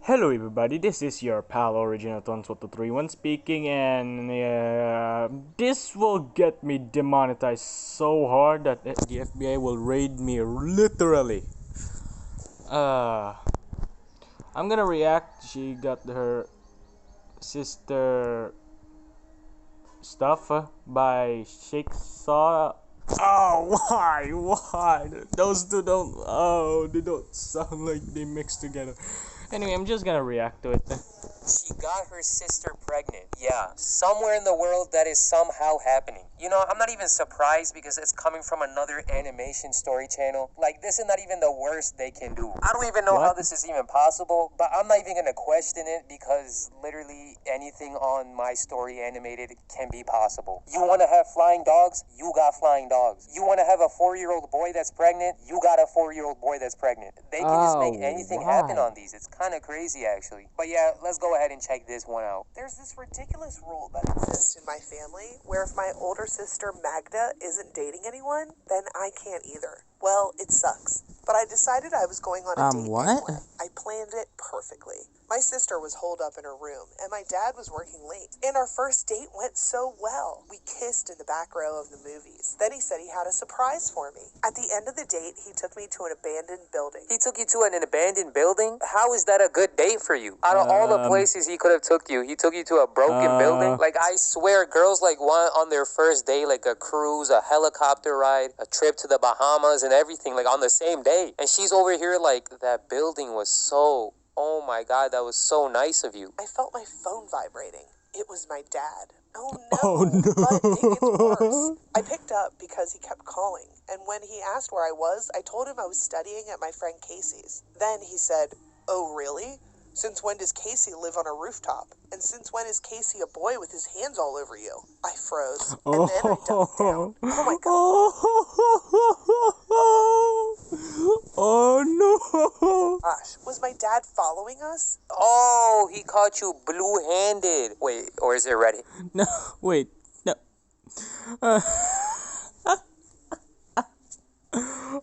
Hello everybody, this is your pal Original Tons1231 speaking, and this will get me demonetized so hard that the FBI will raid me literally. Uh, I'm gonna react. She got her sister stuff by Shake Saw. Oh, why? Those two don't. Oh, they don't sound like they mixed together. Anyway, I'm just gonna react to it. She got her sister pregnant. Yeah, somewhere in the world that is somehow happening. You know, I'm not even surprised because it's coming from another animation story channel. Like, this is not even the worst they can do. I don't even know how this is even possible, but I'm not even gonna question it because literally anything on My Story Animated can be possible. You wanna have flying dogs? You got flying dogs. You wanna have a 4-year-old boy that's pregnant? You got a 4-year-old boy that's pregnant. They can just make anything happen on these. It's kind of crazy, actually. But yeah, let's go ahead and check this one out. There's this ridiculous rule that exists in my family where if my older sister Magda isn't dating anyone, then I can't either. Well, it sucks. But I decided I was going on a date anyway. I planned it perfectly. My sister was holed up in her room, and my dad was working late. And our first date went so well. We kissed in the back row of the movies. Then he said he had a surprise for me. At the end of the date, he took me to an abandoned building. He took you to an abandoned building? How is that a good date for you? Out of all the places he could have took you to a broken building? Like, I swear, girls like want on their first date, like a cruise, a helicopter ride, a trip to the Bahamas and everything, like on the same day. And she's over here like, that building was so... Oh my God, that was so nice of you. I felt my phone vibrating. It was my dad. Oh no. But it gets worse. I picked up because he kept calling, and when he asked where I was, I told him I was studying at my friend Casey's. Then he said, "Oh really? Since when does Casey live on a rooftop? And since when is Casey a boy with his hands all over you?" I froze, and then I ducked down. Oh my God. Oh no! Gosh, was my dad following us? Oh, he caught you blue-handed. Wait, or is it red? No, wait, no.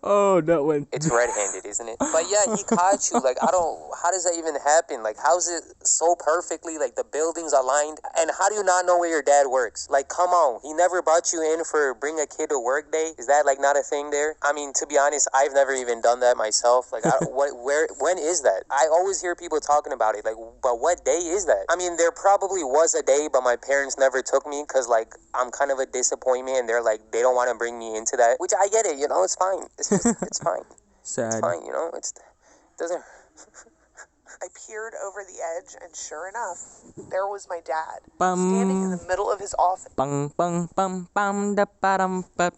Oh, that one. It's red-handed, isn't it? But yeah, he caught you. Like, I don't... How does that even happen? Like, how's it so perfectly, like, the buildings aligned? And how do you not know where your dad works? Like, come on. He never brought you in for bring a kid to work day? Is that, like, not a thing there? I mean, to be honest, I've never even done that myself. Like, when is that? I always hear people talking about it. Like, but what day is that? I mean, there probably was a day, but my parents never took me because, like, I'm kind of a disappointment, and they're like, they don't want to bring me into that. Which I get it, you know? It's fine. It's fine. Sad. It's fine, you know? It doesn't... I peered over the edge, and sure enough, there was my dad, standing in the middle of his office. Oh,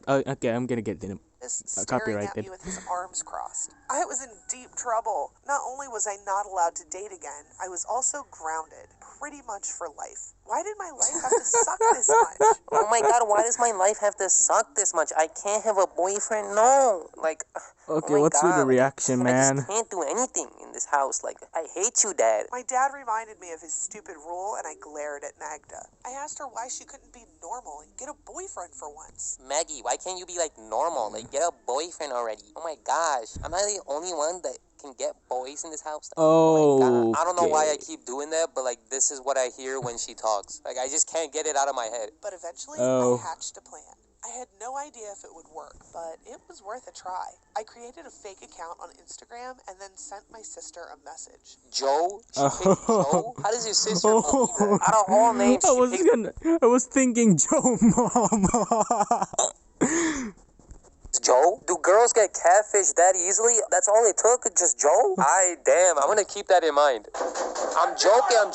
okay, I'm gonna get them. Staring at me with his arms crossed. I was in deep trouble. Not only was I not allowed to date again, I was also grounded, pretty much for life. Why did my life have to suck this much? Oh my God, why does my life have to suck this much? I can't have a boyfriend, no. Like, okay, oh what's with the reaction, man? I just can't do anything in this house. Like, I hate you, Dad. My dad reminded me of his stupid rule, and I glared at Magda. I asked her why she couldn't be normal and get a boyfriend for once. Maggie, why can't you be, like, normal? Like, get a boyfriend already. Oh my gosh, am I the only one that can get boys in this house? Oh, my God. I don't know why I keep doing that, but, like, this is what I hear when she talks. Like, I just can't get it out of my head. But eventually, I hatched a plan. I had no idea if it would work, but it was worth a try. I created a fake account on Instagram and then sent my sister a message. Joe? She picked Joe? How does your sister believe that? Out of all names, I was thinking Joe Mama. Joe? Do girls get catfished that easily? That's all it took? Just Joe? Damn, I'm gonna keep that in mind. I'm joking. I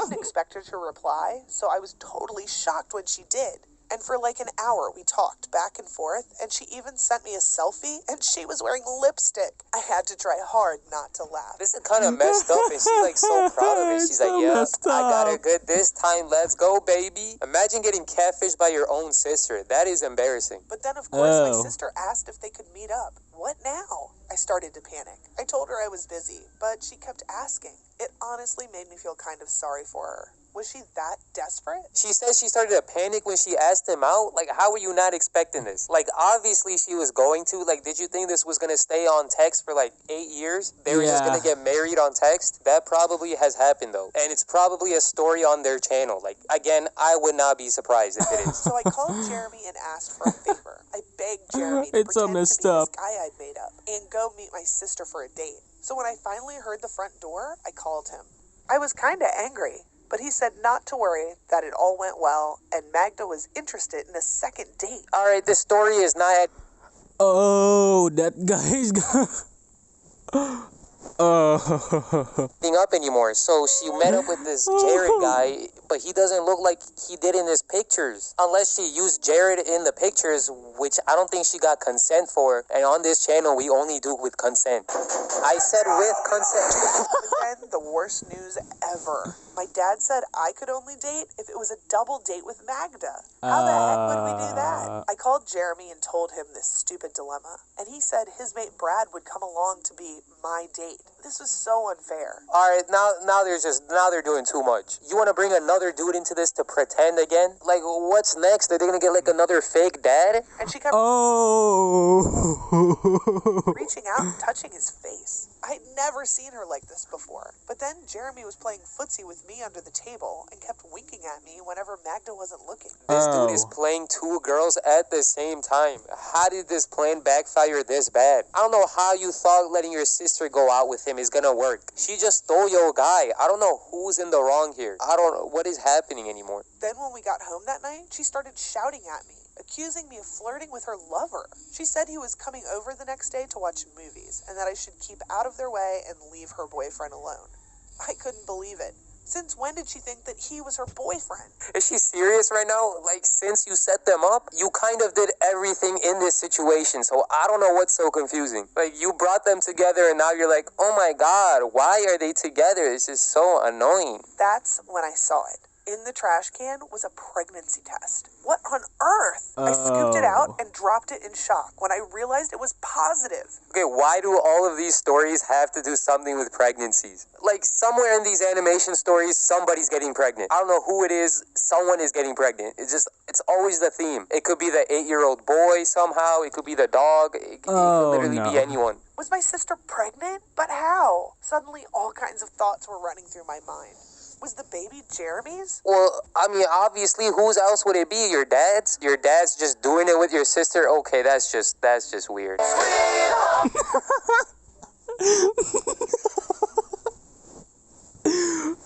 didn't expect her to reply, so I was totally shocked when she did. And for like an hour, we talked back and forth, and she even sent me a selfie, and she was wearing lipstick. I had to try hard not to laugh. This is kind of messed up, and she's like so proud of it. She's like, yeah, I got it good this time. Let's go, baby. Imagine getting catfished by your own sister. That is embarrassing. But then, of course, my sister asked if they could meet up. What now? I started to panic. I told her I was busy, but she kept asking. It honestly made me feel kind of sorry for her. Was she that desperate? She said she started to panic when she asked him out. Like, how were you not expecting this? Like, obviously she was going to. Like, did you think this was going to stay on text for like 8 years? They were just going to get married on text? That probably has happened, though. And it's probably a story on their channel. Like, again, I would not be surprised if it is. So I called Jeremy and asked for a favor. I begged Jeremy to It's so pretend to messed be up. this guy I'd made up and go meet my sister for a date. So when I finally heard the front door, I called him. I was kind of angry, but he said not to worry, that it all went well, and Magda was interested in a second date. All right, this story is not... Oh, that guy's up anymore. So she met up with this Jared guy, but he doesn't look like he did in his pictures. Unless she used Jared in the pictures, which I don't think she got consent for. And on this channel, we only do with consent. I said with consent. But then the worst news ever. My dad said I could only date if it was a double date with Magda. How the heck would we do that? I called Jeremy and told him this stupid dilemma. And he said his mate Brad would come along to be my date. This was so unfair. All right, now they're doing too much. You want to bring another dude into this to pretend again? Like, what's next? Are they gonna get like another fake dad? And she kept reaching out and touching his face. I'd never seen her like this before. But then Jeremy was playing footsie with me under the table and kept winking at me whenever Magda wasn't looking. This dude is playing two girls at the same time. How did this plan backfire this bad? I don't know how you thought letting your sister go out with him is gonna work. She just stole your guy. I don't know who's in the wrong here. I don't know what is happening anymore. Then when we got home that night, she started shouting at me, accusing me of flirting with her lover. She said he was coming over the next day to watch movies and that I should keep out of their way and leave her boyfriend alone. I couldn't believe it. Since when did she think that he was her boyfriend? Is she serious right now? Like, since you set them up, you kind of did everything in this situation, so I don't know what's so confusing. Like, you brought them together and now you're like, oh my god, why are they together? This is so annoying. That's when I saw it. In the trash can was a pregnancy test. What on earth? I scooped it out and dropped it in shock when I realized it was positive. Okay, why do all of these stories have to do something with pregnancies? Like, somewhere in these animation stories, somebody's getting pregnant. I don't know who it is, someone is getting pregnant. It's always the theme. It could be the 8-year-old boy somehow, it could be the dog, it could literally be anyone. Was my sister pregnant? But how? Suddenly all kinds of thoughts were running through my mind. Was the baby Jeremy's? Well, I mean, obviously, whose else would it be? Your dad's? Your dad's just doing it with your sister? Okay, that's just weird.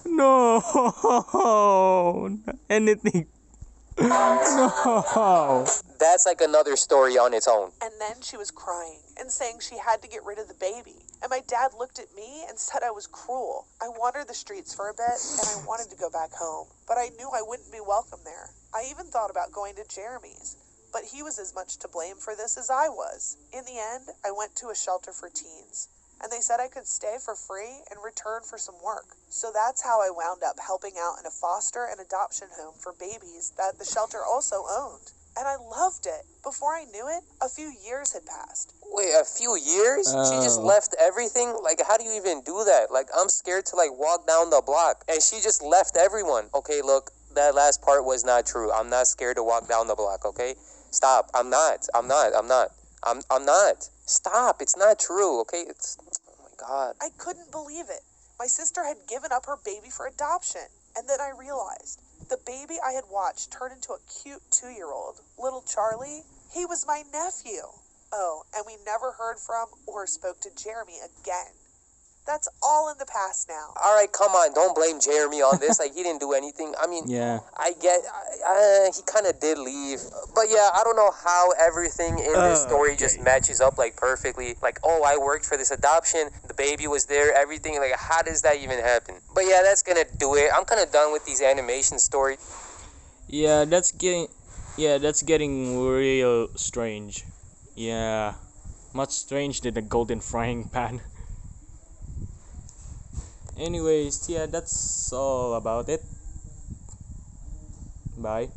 No, anything. No. That's like another story on its own. And then she was crying and saying she had to get rid of the baby. And my dad looked at me and said I was cruel. I wandered the streets for a bit and I wanted to go back home, but I knew I wouldn't be welcome there. I even thought about going to Jeremy's, but he was as much to blame for this as I was. In the end, I went to a shelter for teens, and they said I could stay for free and return for some work. So that's how I wound up helping out in a foster and adoption home for babies that the shelter also owned. And I loved it. Before I knew it, a few years had passed. Wait, a few years? She just left everything? Like, how do you even do that? Like, I'm scared to, like, walk down the block. And she just left everyone. Okay, look, that last part was not true. I'm not scared to walk down the block, okay? Stop. I'm not. Stop. It's not true, okay? Oh my god. I couldn't believe it. My sister had given up her baby for adoption. And then I realized the baby I had watched turn into a cute 2-year-old, little Charlie. He was my nephew. Oh, and we never heard from or spoke to Jeremy again. That's all in the past now. All right, come on. Don't blame Jeremy on this. Like, he didn't do anything. I mean, Yeah. I get, he kind of did leave. But yeah, I don't know how everything in this story just matches up, like, perfectly. Like, oh, I worked for this adoption. The baby was there, everything. Like, how does that even happen? But yeah, that's gonna do it. I'm kind of done with these animation stories. Yeah, that's getting real strange. Yeah, much strange than the golden frying pan. Anyways, yeah, that's all about it. Bye.